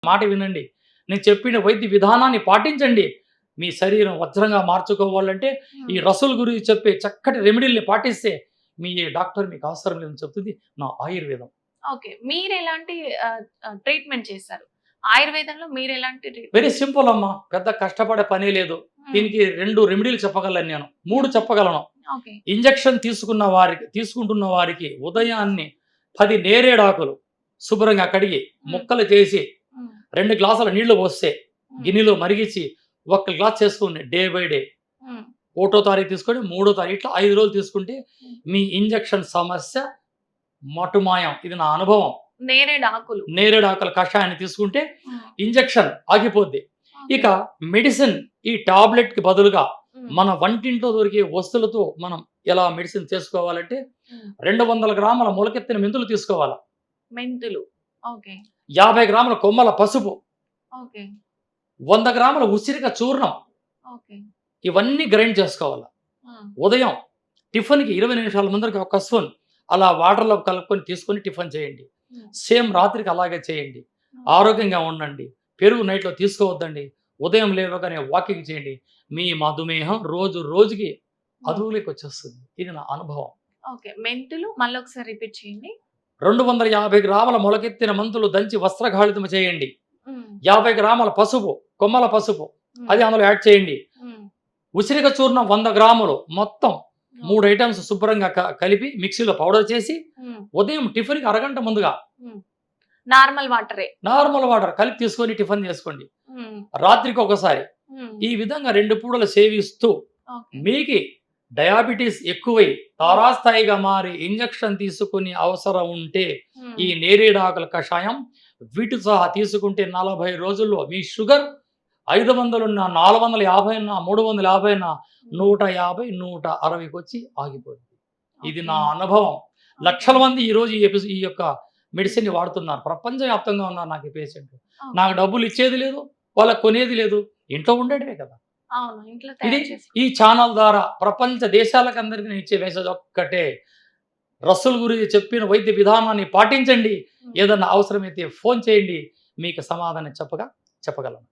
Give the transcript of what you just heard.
మాట వినండి. నేను చెప్పిన వైద్య విధానాన్ని పాటించండి. మీ శరీరం వజ్రంగా మార్చుకోవాలంటే ఈ హ్మ్. రసూల్ గురించి చెప్పే చక్కటి రెమెడీలని పాటిస్తే మీ డాక్టర్ మీకు అవసరం లేదని చెప్తుంది నా ఆయుర్వేదం. ఓకే. మీరెలాంటి ట్రీట్‌మెంట్ చేశారు? ఆయుర్వేదంలో మీరెలాంటి వెరీ ట్రీట్‌మెంట్ చేశారు? సింపుల్ అమ్మా. పెద్ద కష్టపడే పనే లేదు. హ్మ్. దీనికి 2 రెమెడీలు చెప్పగలను నేను. 3 హ్మ్. చెప్పగలను. ఓకే. ఇంజెక్షన్ తీసుకుంటున్న వారికి ఉదయాన్నే 10 నేరేడాకులు శుభ్రంగా కడిగి హ్మ్. ముక్కలు చేసి హ్మ్. 2 గ్లాసుల నీళ్లు పోస్తే హ్మ్. గిన్నెలో మరిగించి ఒక గ్లాస్ చేసుకొని డే బై డే హ్మ్. ఒకటో తారీఖు తీసుకొని మూడో తారీఖు ఇట్లా 5 రోజులు తీసుకుంటే హ్మ్. మీ ఇంజెక్షన్ సమస్య మటుమాయం. ఇది నా అనుభవం. నేరేడాకులు. నేరేడాకుల కషాయాన్ని తీసుకుంటే హ్మ్. ఇంజెక్షన్ ఆగిపోద్ది. ఓకే. ఇక మెడిసిన్ ఈ టాబ్లెట్‌కి బదులుగా హ్మ్. మన వంటింట్లో దొరికే వస్తువులతో మనం ఎలా మెడిసిన్ చేసుకోవాలంటే హ్మ్. 200 గ్రాముల మొలకెత్తిన మెంతులు తీసుకోవాలా. మెంతులు. ఓకే. 50 గ్రాముల కొమ్మల పసుపు, ఓకే. 100 గ్రాముల ఉసిరిక చూర్ణం ఓకే. ఇవన్నీ గ్రైండ్ చేసుకోవాలా. ఆ! ఉదయం టిఫిన్‌కి 20 నిమిషాల ముందరకి ఒక స్పూన్ అలా వాటర్‌లో కలుపుకొని తీసుకొని టిఫిన్ చేయండి. హ్మ్. సేమ్ రాత్రికి అలాగే చేయండి. ఓకే. ఆరోగ్యంగా ఉండండి. పెరుగు నైట్‌లో తీసుకోవద్దండి. ఉదయం లేవగానే వాకింగ్ చేయండి. మీ మధుమేహం రోజు రోజుకి హ్మ్. అదుపులోకొచ్చేస్తుంది. ఇది నా అనుభవం. ఓకే. మెంతులు మళ్ళొకసారి రిపీట్ చేయండి. 250 గ్రాముల మొలకెత్తిన మెంతులు దంచి వస్త్రగాళితం చేయండి. హ్మ్. 50 గ్రాముల పసుపు, కొమ్మల పసుపు హ్మ్. అది అందులో యాడ్ చేయండి. హ్మ్. ఉసిరిక చూర్ణం 100 గ్రాములు మొత్తం 3 ఓకే. ఐటెమ్స్ శుభ్రంగా కలిపి మిక్సీలో పౌడర్ చేసి హ్మ్. ఉదయం టిఫిన్‌కి అరగంట ముందుగా హ్మ్. నార్మల్ వాటరే. నార్మల్ వాటర్ కలిపి తీసుకొని టిఫిన్ చేసుకోండి. హ్మ్. రాత్రికి ఒకసారి. హ్మ్. ఈ విధంగా 2 పూటలు సేవిస్తూ ఓకే. మీకి డయాబెటిస్ ఎక్కువై హ్మ్. తారాస్థాయిగా మారి ఇంజెక్షన్ తీసుకునే అవసరం ఉంటే హ్మ్. ఈ నేరేడాకుల కషాయం వీటితో సహా తీసుకుంటే 40 రోజుల్లో మీ షుగర్ 500 ఉన్న 450 ఉన్న 350 ఉన్న హ్మ్. 150, 160కొచ్చి ఆగిపోద్ది. ఇది ఓకే. నా అనుభవం. ఓకే. లక్షల మంది ఈరోజు ఈ యొక్క మెడిసిన్‌ని వాడుతున్నారు. ప్రపంచవ్యాప్తంగా ఉన్నారు నాకు ఈ పేషెంట్లు. ఓకే. నాకు డబ్బులు ఇచ్చేది లేదు. వాళ్ళకి కొనేది లేదు. ఇంట్లో ఉండడమే కదా! అవును. ఇంట్లో ఇది తయారు ఈ చేసుకుంటాం. ఛానల్ ద్వారా ప్రపంచ దేశాలకందరికి నేను ఇచ్చే మెసేజ్ ఒక్కటే. రసూల్ గురించి చెప్పిన వైద్య విధానాన్ని పాటించండి. హ్మ్. ఏదన్నా అవసరమైతే ఫోన్ చేయండి. మీకు సమాధానం చెప్పగలను.